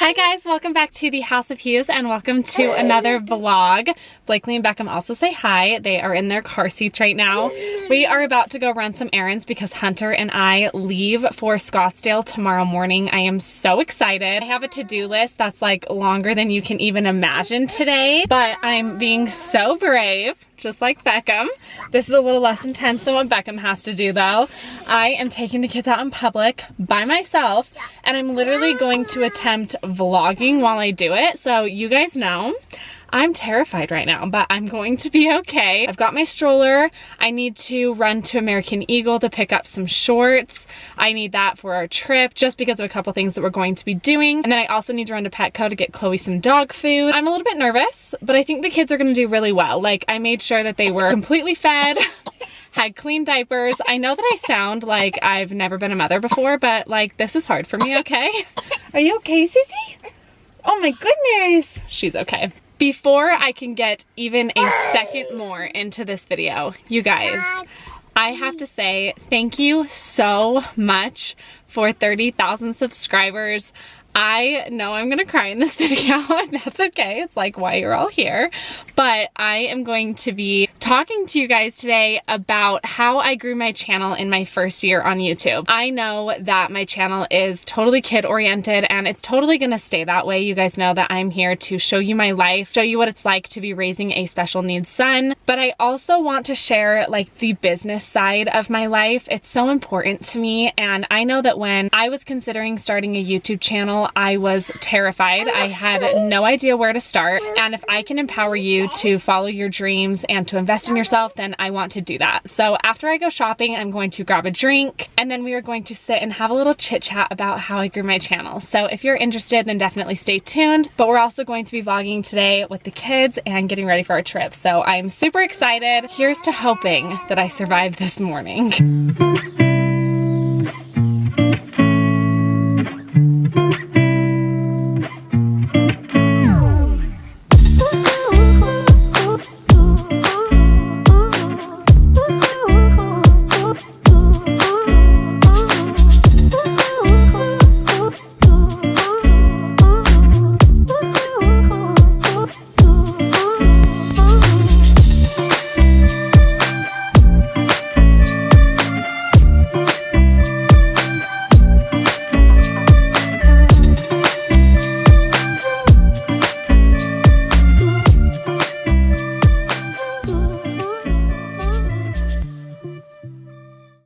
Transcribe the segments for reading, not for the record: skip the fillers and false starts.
Hi guys, welcome back to the House of Hughes and welcome to another vlog. Blakely and Beckham also say hi. They are in their car seats right now. We are about to go run some errands because Hunter and I leave for Scottsdale tomorrow morning. I am so excited. I have a to-do list that's like longer than you can even imagine today, but I'm being so brave. Just like Beckham. This is a little less intense than what Beckham has to do though. I am taking the kids out in public by myself and I'm literally going to attempt vlogging while I do it. So you guys know, I'm terrified right now, but I'm going to be okay. I've got my stroller. I need to run to American Eagle to pick up some shorts. I need that for our trip just because of a couple things that we're going to be doing. And then I also need to run to Petco to get Chloe some dog food. I'm a little bit nervous, but I think the kids are gonna do really well. Like, I made sure that they were completely fed, had clean diapers. I know that I sound like I've never been a mother before, but like, this is hard for me, okay? Are you okay, Sissy? Oh my goodness. She's okay. Before I can get even a second more into this video, you guys, I have to say thank you so much for 30,000 subscribers. I know I'm gonna cry in this video, and that's okay. It's like why you're all here. But I am going to be talking to you guys today about how I grew my channel in my first year on YouTube. I know that my channel is totally kid-oriented, and it's totally gonna stay that way. You guys know that I'm here to show you my life, show you what it's like to be raising a special needs son. But I also want to share like the business side of my life. It's so important to me, and I know that when I was considering starting a YouTube channel, I was terrified. I had no idea where to start. And if I can empower you to follow your dreams and to invest in yourself, then I want to do that. So after I go shopping, I'm going to grab a drink and then we are going to sit and have a little chit chat about how I grew my channel. So if you're interested, then definitely stay tuned. But we're also going to be vlogging today with the kids and getting ready for our trip. So I'm super excited. Here's to hoping that I survive this morning.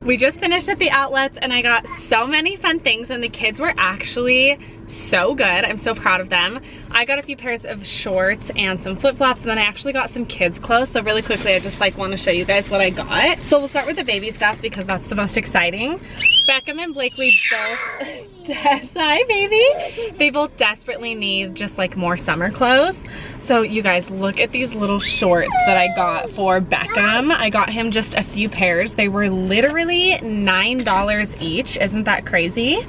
We just finished at the outlets and I got so many fun things and the kids were actually so good. I'm so proud of them. I got a few pairs of shorts and some flip-flops and then I actually got some kids clothes. So really quickly, I just like want to show you guys what I got. So we'll start with the baby stuff because that's the most exciting. Beckham and Blakely both, hi baby. They both desperately need just like more summer clothes. So you guys, look at these little shorts that I got for Beckham. I got him just a few pairs. They were literally $9 each. Isn't that crazy?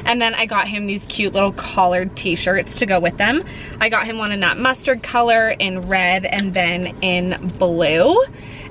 And then I got him these cute little collared t-shirts to go with them. I got him one in that mustard color, in red, and then in blue.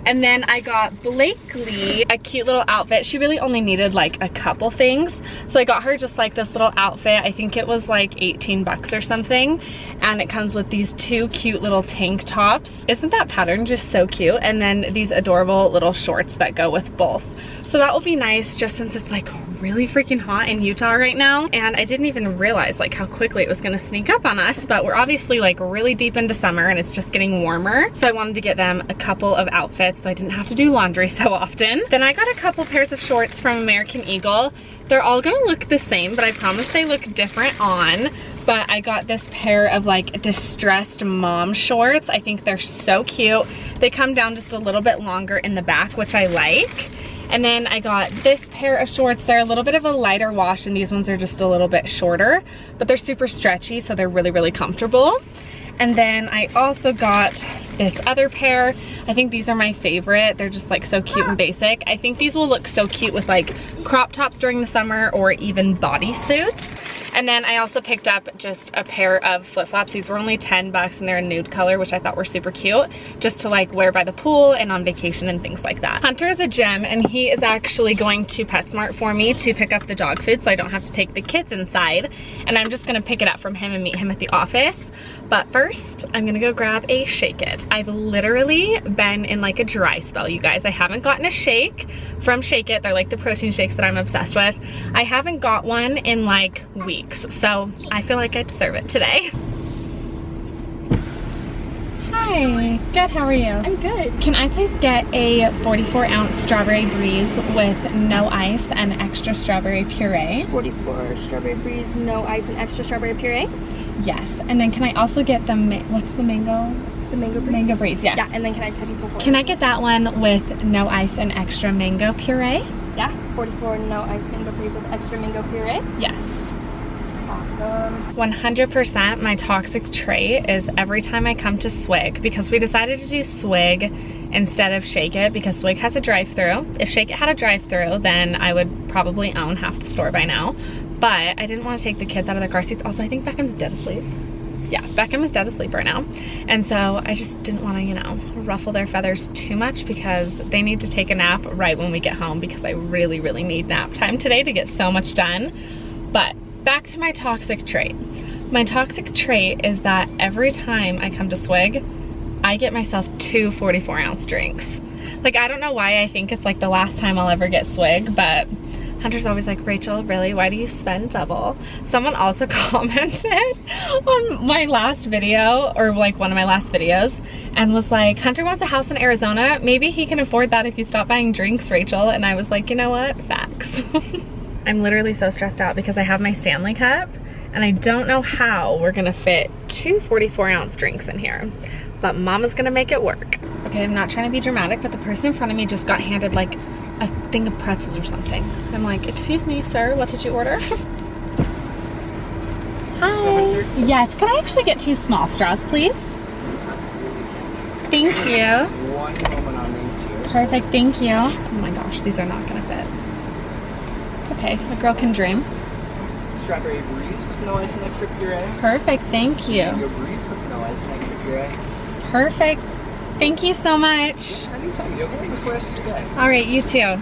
And then I got Blakely a cute little outfit. She really only needed like a couple things. So I got her just like this little outfit. I think it was like 18 bucks or something. And it comes with these two cute little tank tops. Isn't that pattern just so cute? And then these adorable little shorts that go with both. So that will be nice just since it's like really freaking hot in Utah right now. And I didn't even realize like how quickly it was gonna sneak up on us, but we're obviously like really deep into summer and it's just getting warmer. So I wanted to get them a couple of outfits so I didn't have to do laundry so often. Then I got a couple pairs of shorts from American Eagle. They're all gonna look the same, but I promise they look different on. But I got this pair of like distressed mom shorts. I think they're so cute. They come down just a little bit longer in the back, which I like. And then I got this pair of shorts. They're a little bit of a lighter wash and these ones are just a little bit shorter, but they're super stretchy, so they're really, really comfortable. And then I also got this other pair. I think these are my favorite. They're just like so cute and basic. I think these will look so cute with like crop tops during the summer or even bodysuits. And then I also picked up just a pair of flip-flops. These were only 10 bucks and they're a nude color, which I thought were super cute, just to like wear by the pool and on vacation and things like that. Hunter is a gem and he is actually going to PetSmart for me to pick up the dog food so I don't have to take the kids inside. And I'm just gonna pick it up from him and meet him at the office. But first, I'm gonna go grab a Shake It. I've literally been in like a dry spell, you guys. I haven't gotten a shake from Shake It. They're like the protein shakes that I'm obsessed with. I haven't got one in like weeks, so I feel like I deserve it today. Hi, good, how are you? I'm good. Can I please get a 44-ounce strawberry breeze with no ice and extra strawberry puree? 44 strawberry breeze, no ice, and extra strawberry puree? Yes, and then can I also get the, what's the mango? The mango breeze? Mango breeze, yes. Yeah, and then can I just have you pull forward? Can I get that one with no ice and extra mango puree? Yeah, 44 no ice mango breeze with extra mango puree? Yes. Awesome. 100% my toxic trait is every time I come to Swig, because we decided to do Swig instead of Shake It because Swig has a drive-thru. If Shake It had a drive-thru, then I would probably own half the store by now. But I didn't want to take the kids out of their car seats. Also, I think Beckham's dead asleep. Yeah, Beckham is dead asleep right now. And so I just didn't want to, you know, ruffle their feathers too much because they need to take a nap right when we get home because I really, really need nap time today to get so much done. But back to my toxic trait. My toxic trait is that every time I come to Swig, I get myself 2 44-ounce drinks. Like, I don't know why I think it's like the last time I'll ever get Swig, but Hunter's always like, Rachel, really? Why do you spend double? Someone also commented on my last video, or like one of my last videos, and was like, Hunter wants a house in Arizona. Maybe he can afford that if you stop buying drinks, Rachel. And I was like, you know what? Facts. I'm literally so stressed out because I have my Stanley Cup and I don't know how we're gonna fit 2 44-ounce drinks in here, but Mama's gonna make it work. Okay, I'm not trying to be dramatic, but the person in front of me just got handed like a thing of pretzels or something. I'm like, excuse me, sir, what did you order? Hi. Yes, can I actually get 2 small straws, please? Thank you. One moment on these here. Perfect, thank you. Oh my gosh, these are not gonna fit. Okay, a girl can dream. Strawberry breeze with no ice and extra puree. Perfect, thank you. Mango breeze with no ice and extra puree. Perfect. Thank you so much. Yeah, anytime. You have a good rest of your day. All right, you too.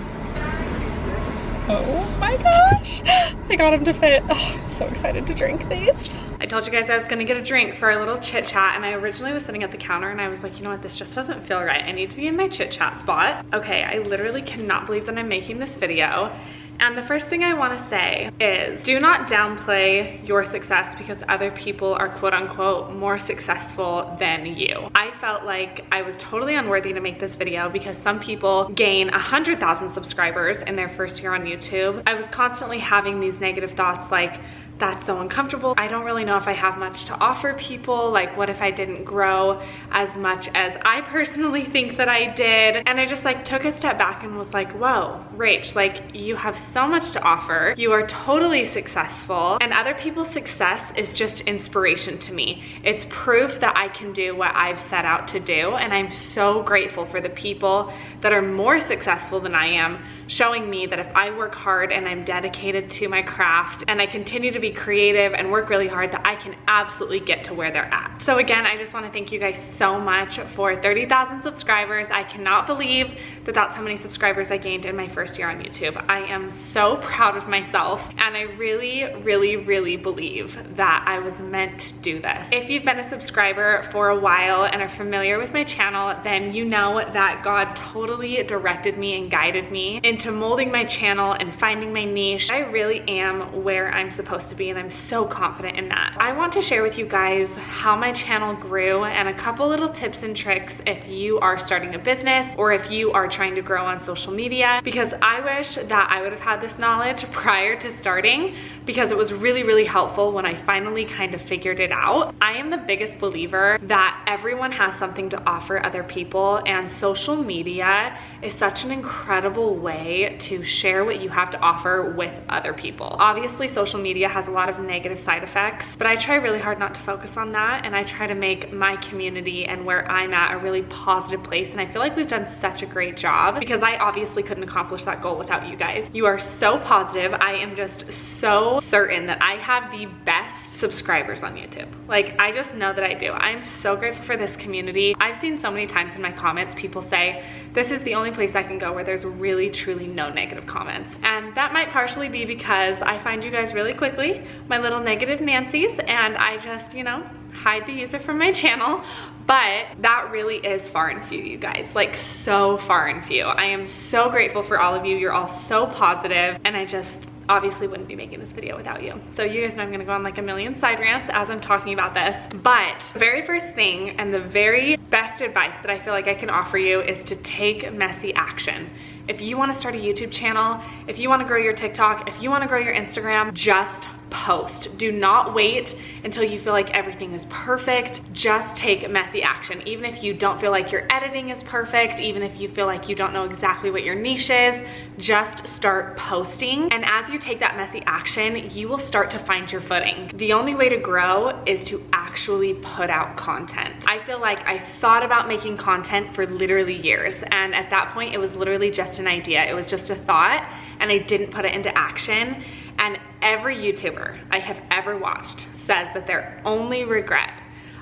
Oh my gosh. I got him to fit. Oh, I'm so excited to drink these. I told you guys I was gonna get a drink for a little chit chat, and I originally was sitting at the counter and I was like, you know what, this just doesn't feel right. I need to be in my chit chat spot. Okay, I literally cannot believe that I'm making this video. And the first thing I want to say is do not downplay your success because other people are quote unquote more successful than you. I felt like I was totally unworthy to make this video because some people gain 100,000 subscribers in their first year on YouTube. I was constantly having these negative thoughts like, that's so uncomfortable. I don't really know if I have much to offer people. Like, what if I didn't grow as much as I personally think that I did? And I just like took a step back and was like, whoa, Rach, like you have so much to offer. You are totally successful, and other people's success is just inspiration to me. It's proof that I can do what I've set out to do. And I'm so grateful for the people that are more successful than I am, showing me that if I work hard and I'm dedicated to my craft and I continue to be creative and work really hard, that I can absolutely get to where they're at. So again, I just want to thank you guys so much for 30,000 subscribers. I cannot believe that that's how many subscribers I gained in my first year on YouTube. I am so proud of myself, and I really, really, really believe that I was meant to do this. If you've been a subscriber for a while and are familiar with my channel, then you know that God totally directed me and guided me into molding my channel and finding my niche. I really am where I'm supposed to be, and I'm so confident in that. I want to share with you guys how my channel grew and a couple little tips and tricks if you are starting a business or if you are trying to grow on social media, because I wish that I would have had this knowledge prior to starting, because it was really, really helpful when I finally kind of figured it out. I am the biggest believer that everyone has something to offer other people, and social media is such an incredible way okay to share what you have to offer with other people. Obviously, social media has a lot of negative side effects, but I try really hard not to focus on that, and I try to make my community and where I'm at a really positive place, and I feel like we've done such a great job because I obviously couldn't accomplish that goal without you guys. You are so positive. I am just so certain that I have the best subscribers on YouTube. Like, I just know that I do. I'm so grateful for this community. I've seen so many times in my comments people say, this is the only place I can go where there's really truly no negative comments. And that might partially be because I find you guys really quickly, my little negative Nancys, and I just, you know, hide the user from my channel. But that really is far and few, you guys, like so far and few. I am so grateful for all of you. You're all so positive, and I just obviously wouldn't be making this video without you. So you guys know I'm gonna go on like a million side rants as I'm talking about this. But the very first thing and the very best advice that I feel like I can offer you is to take messy action. If you wanna start a YouTube channel, if you wanna grow your TikTok, if you wanna grow your Instagram, just post. Do not wait until you feel like everything is perfect. Just take messy action. Even if you don't feel like your editing is perfect, even if you feel like you don't know exactly what your niche is, just start posting. And as you take that messy action, you will start to find your footing. The only way to grow is to actually put out content. I feel like I thought about making content for literally years, and at that point it was literally just an idea. It was just a thought, and I didn't put it into action. And every YouTuber I have ever watched says that their only regret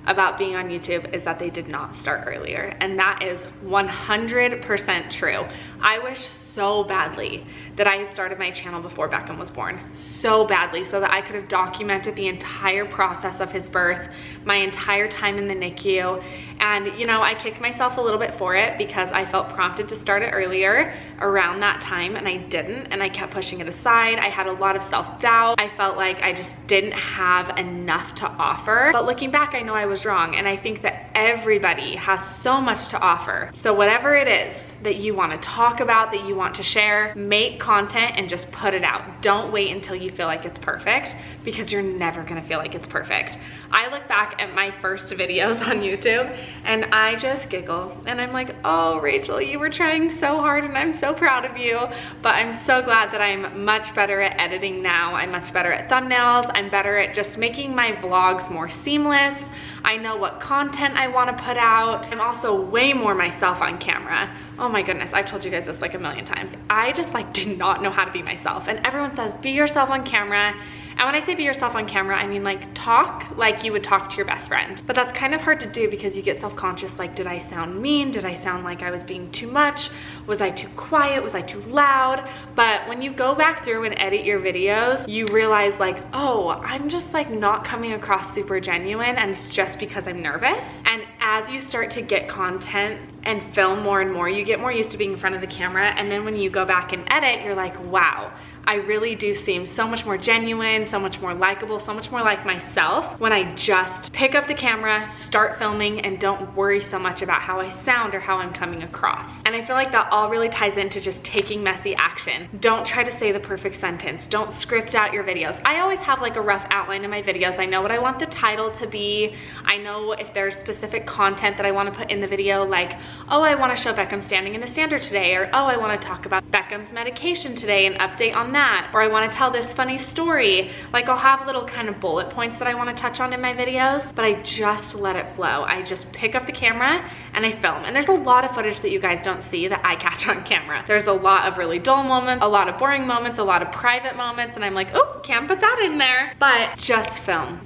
about being on YouTube is that they did not start earlier. And that is 100% true. I wish so badly that I had started my channel before Beckham was born. So badly, so that I could have documented the entire process of his birth, my entire time in the NICU. And you know, I kicked myself a little bit for it because I felt prompted to start it earlier around that time, and I didn't, and I kept pushing it aside. I had a lot of self-doubt. I felt like I just didn't have enough to offer. But looking back, I know I was wrong, and I think that everybody has so much to offer. So whatever it is that you want to talk about, that you want to share, make content and just put it out. Don't wait until you feel like it's perfect, because you're never gonna feel like it's perfect. I look back at my first videos on YouTube and I just giggle, and I'm like, oh Rachel, you were trying so hard and I'm so proud of you. But I'm so glad that I'm much better at editing now. I'm much better at thumbnails. I'm better at just making my vlogs more seamless. I know what content I want to put out. I'm also way more myself on camera. Oh my goodness, I've told you guys this like a million times. I just like did not know how to be myself. And everyone says, be yourself on camera. And when I say be yourself on camera, I mean like talk like you would talk to your best friend. But that's kind of hard to do because you get self-conscious, like, did I sound mean? Did I sound like I was being too much? Was I too quiet? Was I too loud? But when you go back through and edit your videos, you realize like, oh, I'm just like not coming across super genuine, and it's just because I'm nervous. And as you start to get content and film more and more, you get more used to being in front of the camera. And then when you go back and edit, you're like, wow, I really do seem so much more genuine, so much more likable, so much more like myself when I just pick up the camera, start filming, and don't worry so much about how I sound or how I'm coming across. And I feel like that all really ties into just taking messy action. Don't try to say the perfect sentence. Don't script out your videos. I always have like a rough outline in my videos. I know what I want the title to be. I know if there's specific content that I want to put in the video, like, oh, I want to show Beckham standing in a stander today, or oh, I want to talk about Beckham's medication today and update on that, or I want to tell this funny story. Like, I'll have little kind of bullet points that I want to touch on in my videos, but I just let it flow. I just pick up the camera and I film. And there's a lot of footage that you guys don't see that I catch on camera. There's a lot of really dull moments, a lot of boring moments, a lot of private moments, and I'm like, oh, can't put that in there. But just film,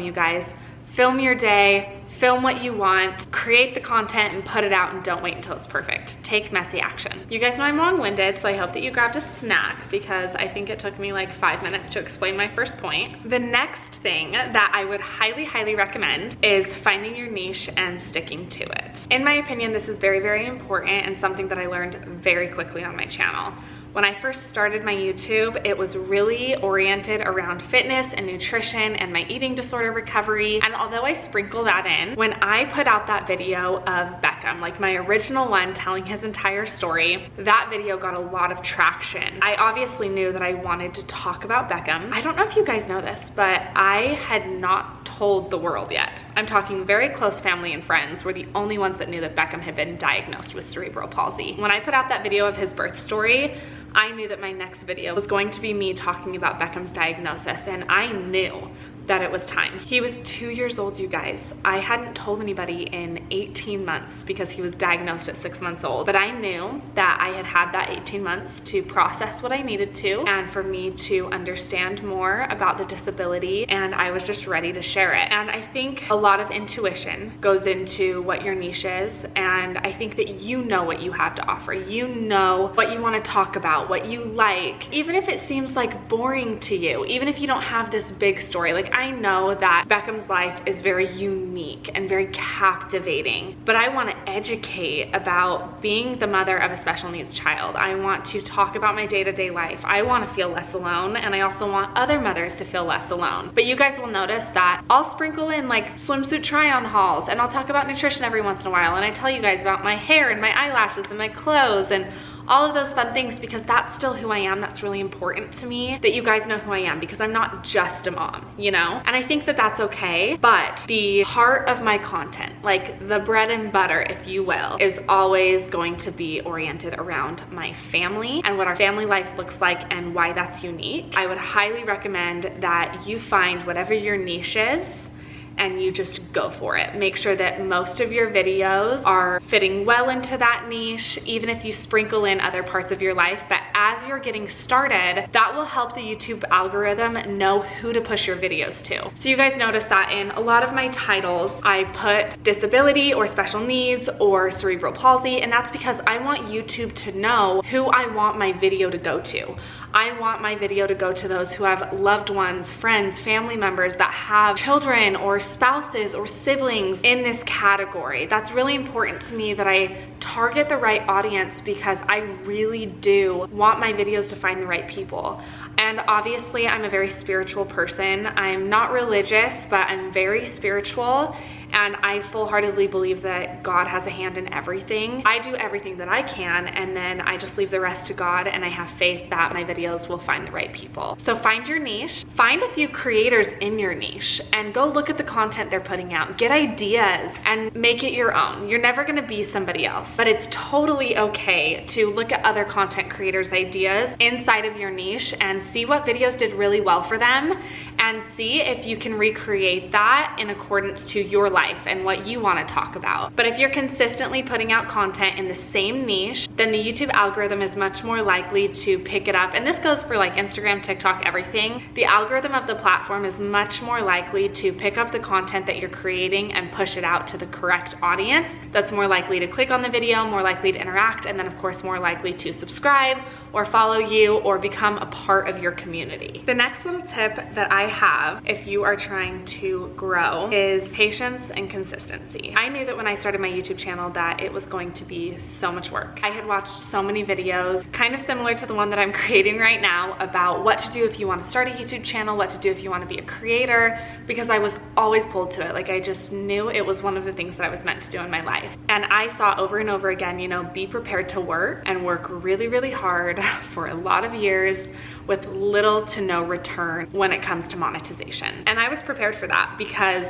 you guys. Film your day. Film what you want, create the content and put it out, and don't wait until it's perfect. Take messy action. You guys know I'm long-winded, so I hope that you grabbed a snack because I think it took me like 5 minutes to explain my first point. The next thing that I would highly, highly recommend is finding your niche and sticking to it. In my opinion, this is very, very important and something that I learned very quickly on my channel. When I first started my YouTube, it was really oriented around fitness and nutrition and my eating disorder recovery. And although I sprinkle that in, when I put out that video of Beckham, like my original one telling his entire story, that video got a lot of traction. I obviously knew that I wanted to talk about Beckham. I don't know if you guys know this, but I had not told the world yet. I'm talking very close family and friends were the only ones that knew that Beckham had been diagnosed with cerebral palsy. When I put out that video of his birth story, I knew that my next video was going to be me talking about Beckham's diagnosis, and I knew that it was time. He was 2 years old, you guys. I hadn't told anybody in 18 months because he was diagnosed at 6 months old, but I knew that I had had that 18 months to process what I needed to and for me to understand more about the disability, and I was just ready to share it. And I think a lot of intuition goes into what your niche is, and I think that you know what you have to offer. You know what you want to talk about, what you like, even if it seems like boring to you, even if you don't have this big story. Like, I know that Beckham's life is very unique and very captivating, but I want to educate about being the mother of a special needs child. I want to talk about my day-to-day life. I want to feel less alone, and I also want other mothers to feel less alone. But you guys will notice that I'll sprinkle in like swimsuit try-on hauls, and I'll talk about nutrition every once in a while, and I tell you guys about my hair and my eyelashes and my clothes and all of those fun things, because that's still who I am. That's really important to me, that you guys know who I am, because I'm not just a mom, you know? And I think that that's okay, but the heart of my content, like the bread and butter, if you will, is always going to be oriented around my family and what our family life looks like and why that's unique. I would highly recommend that you find whatever your niche is and you just go for it. Make sure that most of your videos are fitting well into that niche, even if you sprinkle in other parts of your life. But as you're getting started, that will help the YouTube algorithm know who to push your videos to. So you guys notice that in a lot of my titles, I put disability or special needs or cerebral palsy, and that's because I want YouTube to know who I want my video to go to. I want my video to go to those who have loved ones, friends, family members that have children or spouses or siblings in this category. That's really important to me, that I target the right audience, because I really do want my videos to find the right people. And obviously I'm a very spiritual person. I'm not religious, but I'm very spiritual, and I full-heartedly believe that God has a hand in everything. I do everything that I can, and then I just leave the rest to God, and I have faith that my videos will find the right people. So find your niche, find a few creators in your niche, and go look at the content they're putting out. Get ideas and make it your own. You're never gonna be somebody else, but it's totally okay to look at other content creators' ideas inside of your niche and see what videos did really well for them, and see if you can recreate that in accordance to your life and what you want to talk about. But if you're consistently putting out content in the same niche, then the YouTube algorithm is much more likely to pick it up. And this goes for like Instagram, TikTok, everything. The algorithm of the platform is much more likely to pick up the content that you're creating and push it out to the correct audience that's more likely to click on the video, more likely to interact, and then of course more likely to subscribe or follow you or become a part of your community. The next little tip that I have if you are trying to grow is patience and consistency. I knew that when I started my YouTube channel that it was going to be so much work. I had watched so many videos, kind of similar to the one that I'm creating right now, about what to do if you want to start a YouTube channel, what to do if you want to be a creator, because I was always pulled to it. Like, I just knew it was one of the things that I was meant to do in my life. And I saw over and over again, you know, be prepared to work and work really, really hard for a lot of years with little to no return when it comes to monetization. And I was prepared for that, because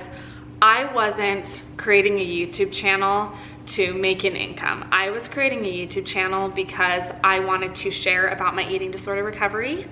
I wasn't creating a YouTube channel to make an income. I was creating a YouTube channel because I wanted to share about my eating disorder recovery,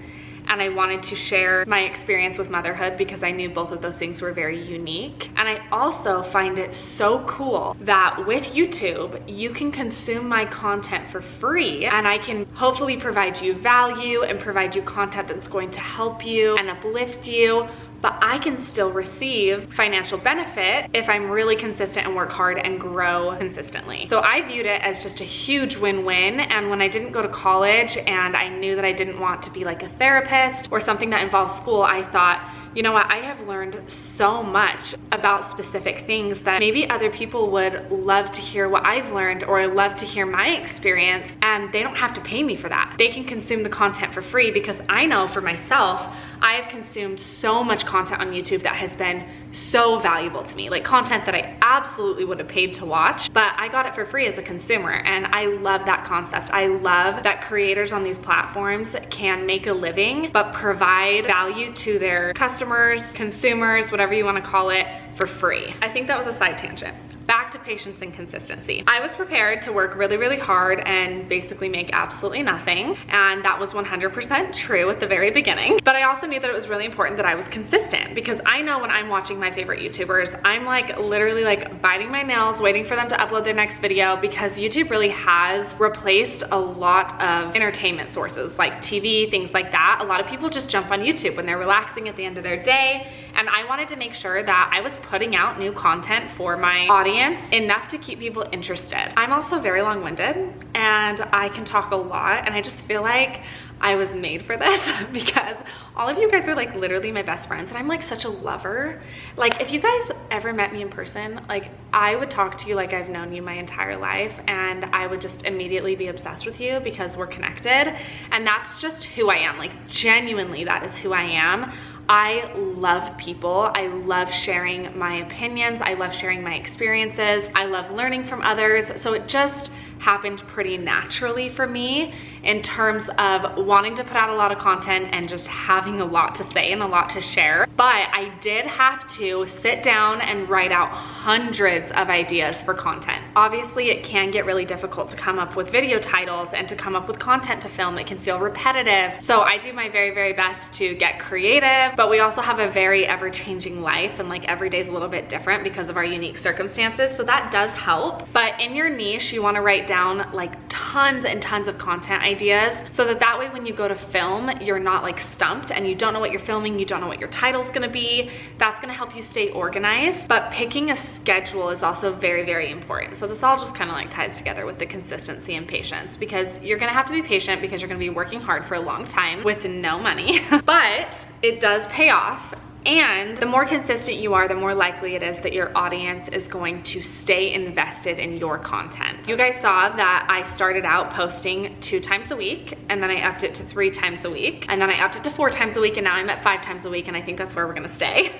and I wanted to share my experience with motherhood, because I knew both of those things were very unique. And I also find it so cool that with YouTube, you can consume my content for free, and I can hopefully provide you value and provide you content that's going to help you and uplift you, but I can still receive financial benefit if I'm really consistent and work hard and grow consistently. So I viewed it as just a huge win-win. And when I didn't go to college and I knew that I didn't want to be like a therapist or something that involves school, I thought you know what, I have learned so much about specific things that maybe other people would love to hear what I've learned or love to hear my experience, and they don't have to pay me for that. They can consume the content for free, because I know for myself, I have consumed so much content on YouTube that has been so valuable to me, like content that I absolutely would have paid to watch, but I got it for free as a consumer, and I love that concept. I love that creators on these platforms can make a living, but provide value to their customers, consumers, whatever you want to call it, for free. I think that was a side tangent. Back to patience and consistency. I was prepared to work really, really hard and basically make absolutely nothing. And that was 100% true at the very beginning. But I also knew that it was really important that I was consistent, because I know when I'm watching my favorite YouTubers, I'm like literally like biting my nails, waiting for them to upload their next video, because YouTube really has replaced a lot of entertainment sources like TV, things like that. A lot of people just jump on YouTube when they're relaxing at the end of their day. And I wanted to make sure that I was putting out new content for my audience, enough to keep people interested. I'm also very long-winded and I can talk a lot, and I just feel like I was made for this because all of you guys are like literally my best friends, and I'm like such a lover. Like if you guys ever met me in person, like I would talk to you like I've known you my entire life, and I would just immediately be obsessed with you because we're connected. And that's just who I am. Like genuinely, that is who I am. I love people. I love sharing my opinions. I love sharing my experiences. I love learning from others. So it just happened pretty naturally for me in terms of wanting to put out a lot of content and just having a lot to say and a lot to share. But I did have to sit down and write out hundreds of ideas for content. Obviously, it can get really difficult to come up with video titles and to come up with content to film. It can feel repetitive. So I do my very, very best to get creative, but we also have a very ever-changing life, and like every day is a little bit different because of our unique circumstances. So that does help. But in your niche, you want to write down like tons and tons of content ideas, so that way when you go to film, you're not like stumped and you don't know what you're filming, you don't know what your title's gonna be. That's gonna help you stay organized. But picking a schedule is also very, very important. So this all just kind of like ties together with the consistency and patience, because you're gonna have to be patient because you're gonna be working hard for a long time with no money. But it does pay off. And the more consistent you are, the more likely it is that your audience is going to stay invested in your content. You guys saw that I started out posting 2 times a week, and then I upped it to 3 times a week, and then I upped it to 4 times a week, and now I'm at 5 times a week, and I think that's where we're gonna stay.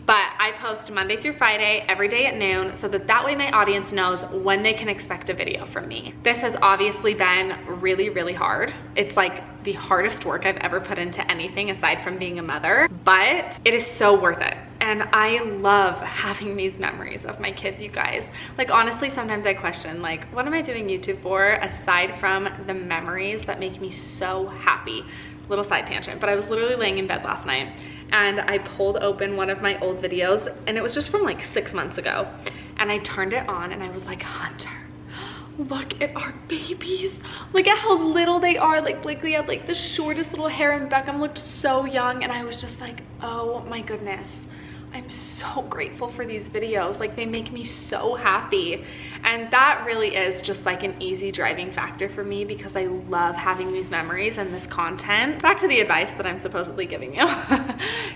But I post Monday through Friday, every day at noon, so that way my audience knows when they can expect a video from me. This has obviously been really, really hard. It's like the hardest work I've ever put into anything aside from being a mother, but it is so worth it. And I love having these memories of my kids, you guys. Like honestly, sometimes I question, like, what am I doing YouTube for aside from the memories that make me so happy? Little side tangent, but I was literally laying in bed last night and I pulled open one of my old videos, and it was just from like 6 months ago. And I turned it on and I was like, Hunter, look at our babies. Look at how little they are. Like Blakely had like the shortest little hair and Beckham looked so young. And I was just like, oh my goodness. I'm so grateful for these videos. Like they make me so happy. And that really is just like an easy driving factor for me, because I love having these memories and this content. Back to the advice that I'm supposedly giving you.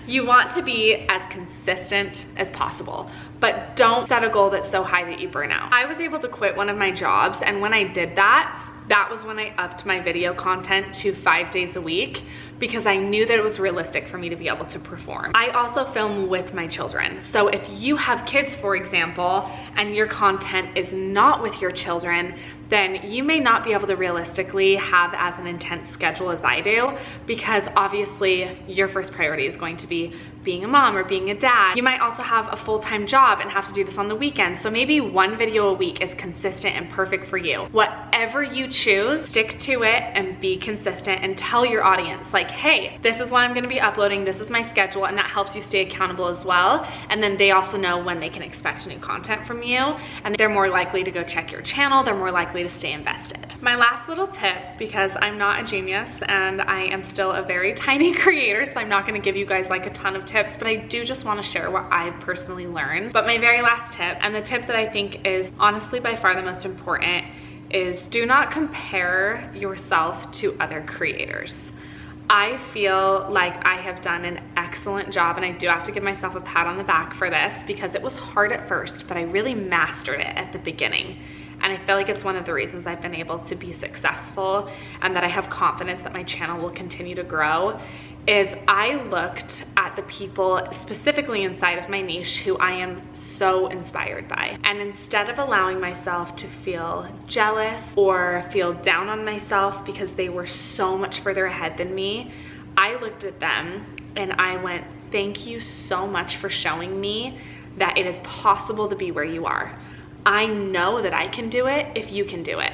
You want to be as consistent as possible, but don't set a goal that's so high that you burn out. I was able to quit one of my jobs, and when I did that, that was when I upped my video content to 5 days a week, because I knew that it was realistic for me to be able to perform. I also film with my children. So if you have kids, for example, and your content is not with your children, then you may not be able to realistically have as an intense schedule as I do, because obviously your first priority is going to be being a mom or being a dad. You might also have a full-time job and have to do this on the weekends. So maybe 1 video a week is consistent and perfect for you. Whatever you choose, stick to it and be consistent, and tell your audience like, hey, this is when I'm gonna be uploading, this is my schedule, and that helps you stay accountable as well. And then they also know when they can expect new content from you, and they're more likely to go check your channel, they're more likely to stay invested. My last little tip, because I'm not a genius and I am still a very tiny creator, so I'm not gonna give you guys like a ton of tips, but I do just wanna share what I've personally learned. But my very last tip, and the tip that I think is honestly by far the most important, is do not compare yourself to other creators. I feel like I have done an excellent job, and I do have to give myself a pat on the back for this because it was hard at first, but I really mastered it at the beginning. And I feel like it's one of the reasons I've been able to be successful and that I have confidence that my channel will continue to grow, is I looked at the people specifically inside of my niche who I am so inspired by. And instead of allowing myself to feel jealous or feel down on myself because they were so much further ahead than me, I looked at them and I went, thank you so much for showing me that it is possible to be where you are. I know that I can do it if you can do it.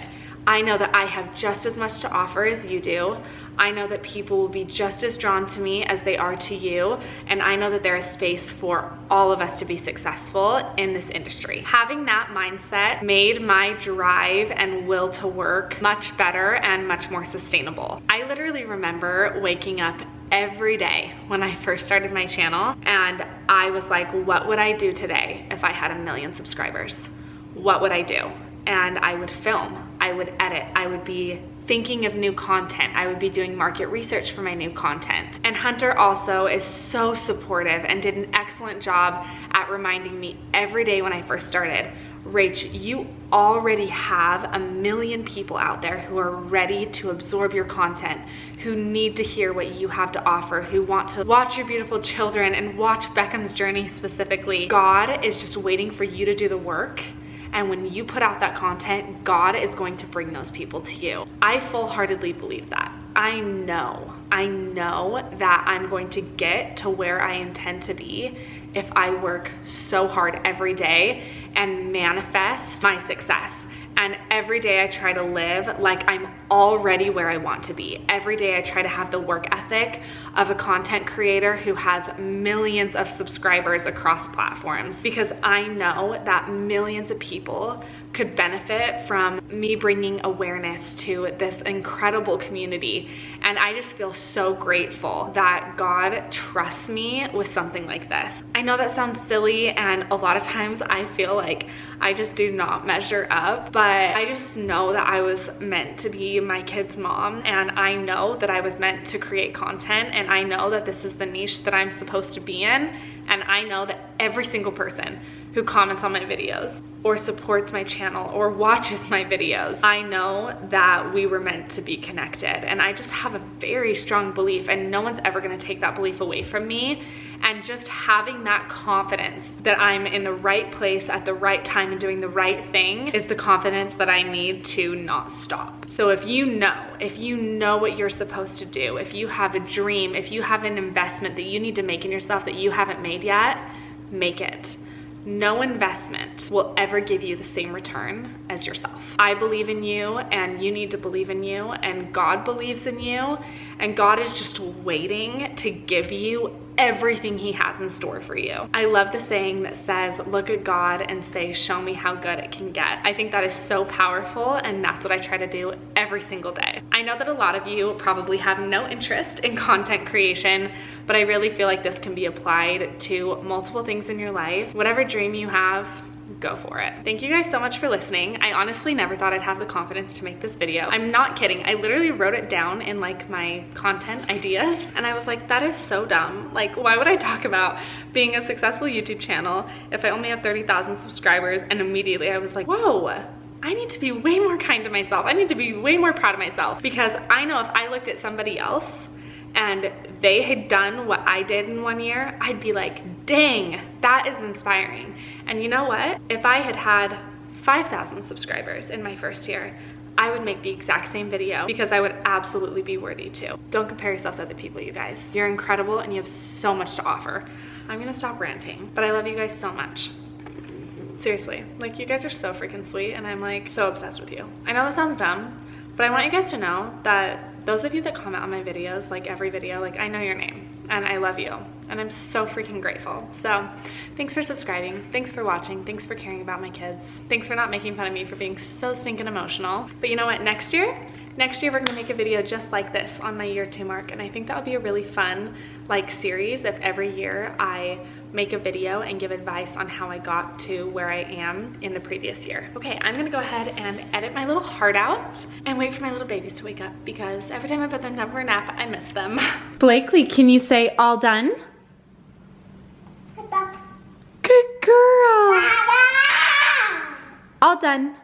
I know that I have just as much to offer as you do. I know that people will be just as drawn to me as they are to you. And I know that there is space for all of us to be successful in this industry. Having that mindset made my drive and will to work much better and much more sustainable. I literally remember waking up every day when I first started my channel and I was like, what would I do today if I had 1 million subscribers? What would I do? And I would film, I would edit, I would be thinking of new content, I would be doing market research for my new content. And Hunter also is so supportive and did an excellent job at reminding me every day when I first started, Rach, you already have 1 million people out there who are ready to absorb your content, who need to hear what you have to offer, who want to watch your beautiful children and watch Beckham's journey specifically. God is just waiting for you to do the work. And when you put out that content, God is going to bring those people to you. I full-heartedly believe that. I know that I'm going to get to where I intend to be if I work so hard every day and manifest my success. And every day I try to live like I'm already where I want to be. Every day I try to have the work ethic of a content creator who has millions of subscribers across platforms, because I know that millions of people could benefit from me bringing awareness to this incredible community. And I just feel so grateful that God trusts me with something like this. I know that sounds silly, and a lot of times I feel like I just do not measure up, but I just know that I was meant to be my kid's mom, and I know that I was meant to create content, and I know that this is the niche that I'm supposed to be in, and I know that every single person who comments on my videos or supports my channel or watches my videos, I know that we were meant to be connected. And I just have a very strong belief, and no one's ever gonna take that belief away from me. And just having that confidence that I'm in the right place at the right time and doing the right thing is the confidence that I need to not stop. So if you know what you're supposed to do, if you have a dream, if you have an investment that you need to make in yourself that you haven't made yet, make it. No investment will ever give you the same return as yourself. I believe in you, and you need to believe in you, and God believes in you, and God is just waiting to give you everything he has in store for you. I love the saying that says, look at God and say, show me how good it can get. I think that is so powerful, and that's what I try to do every single day. I know that a lot of you probably have no interest in content creation, but I really feel like this can be applied to multiple things in your life. Whatever dream you have, go for it. Thank you guys so much for listening. I honestly never thought I'd have the confidence to make this video. I'm not kidding. I literally wrote it down in like my content ideas, and I was like, that is so dumb. Like, why would I talk about being a successful YouTube channel if I only have 30,000 subscribers? And immediately I was like, whoa, I need to be way more kind to myself. I need to be way more proud of myself, because I know if I looked at somebody else and they had done what I did in 1 year, I'd be like, dang, that is inspiring. And you know what? If I had had 5,000 subscribers in my first year, I would make the exact same video, because I would absolutely be worthy too. Don't compare yourself to other people, you guys. You're incredible and you have so much to offer. I'm gonna stop ranting, but I love you guys so much. Seriously, like, you guys are so freaking sweet, and I'm like so obsessed with you. I know that sounds dumb, but I want you guys to know that those of you that comment on my videos, like every video, like, I know your name and I love you, and I'm so freaking grateful. So thanks for subscribing, thanks for watching, thanks for caring about my kids, thanks for not making fun of me for being so stinking emotional. But you know what, next year we're gonna make a video just like this on my year 2 mark, and I think that would be a really fun like series if every year I make a video and give advice on how I got to where I am in the previous year. Okay, I'm gonna go ahead and edit my little heart out and wait for my little babies to wake up because every time I put them down for a nap, I miss them. Blakely, can you say all done? Good girl. All done.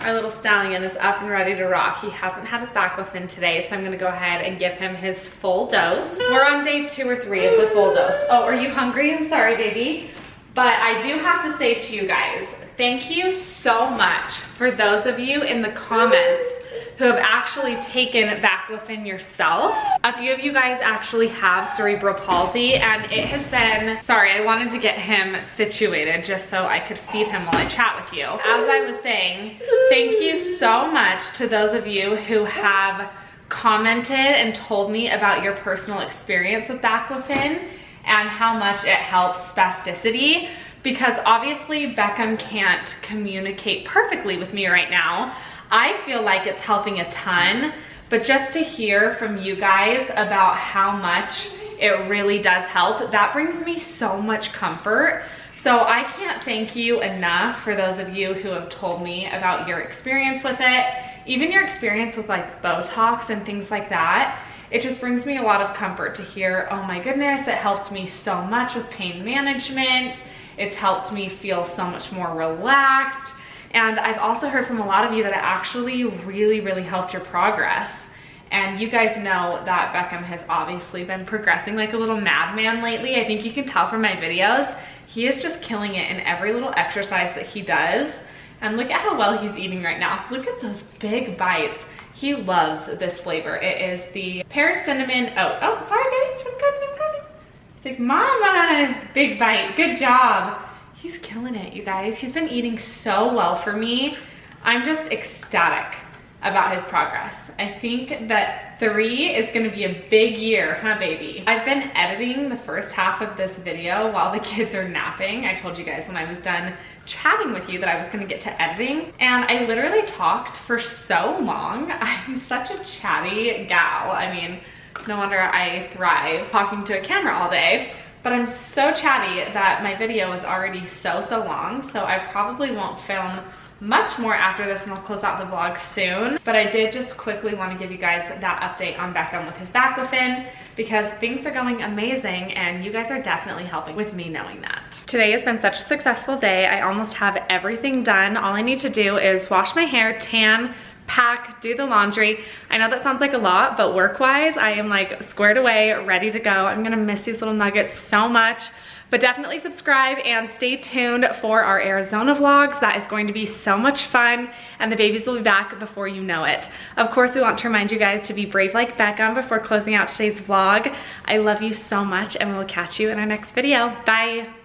Our little stallion is up and ready to rock. He hasn't had his baclofen today, so I'm gonna go ahead and give him his full dose. We're on day 2 or 3 of the full dose. Oh, are you hungry? I'm sorry, baby. But I do have to say to you guys, thank you so much for those of you in the comments who have actually taken baclofen yourself. A few of you guys actually have cerebral palsy, and it has been, sorry, I wanted to get him situated just so I could feed him while I chat with you. As I was saying, thank you so much to those of you who have commented and told me about your personal experience with baclofen and how much it helps spasticity, because obviously Beckham can't communicate perfectly with me right now. I feel like it's helping a ton, but just to hear from you guys about how much it really does help, that brings me so much comfort. So I can't thank you enough for those of you who have told me about your experience with it, even your experience with like Botox and things like that. It just brings me a lot of comfort to hear, oh my goodness, it helped me so much with pain management. It's helped me feel so much more relaxed. And I've also heard from a lot of you that it actually really helped your progress. And you guys know that Beckham has obviously been progressing like a little madman lately. I think you can tell from my videos. He is just killing it in every little exercise that he does. And look at how well he's eating right now. Look at those big bites. He loves this flavor. It is the pear cinnamon oat. Oh, sorry baby, I'm coming. He's like, mama, big bite, good job. He's killing it, you guys. He's been eating so well for me. I'm just ecstatic about his progress. I think that 3 is gonna be a big year, huh, baby? I've been editing the first half of this video while the kids are napping. I told you guys when I was done chatting with you that I was gonna get to editing, and I literally talked for so long. I'm such a chatty gal. I mean, no wonder I thrive talking to a camera all day. But I'm so chatty that my video is already so long, so I probably won't film much more after this, and I'll close out the vlog soon. But I did just quickly want to give you guys that update on Beckham with his baclofen, because things are going amazing and you guys are definitely helping with me knowing that. Today has been such a successful day. I almost have everything done. All I need to do is wash my hair, tan, pack, do the laundry. I know that sounds like a lot, but work-wise, I am like squared away, ready to go. I'm gonna miss these little nuggets so much, but definitely subscribe and stay tuned for our Arizona vlogs. That is going to be so much fun, and the babies will be back before you know it. Of course, we want to remind you guys to be brave like Beckham before closing out today's vlog. I love you so much, and we will catch you in our next video. Bye.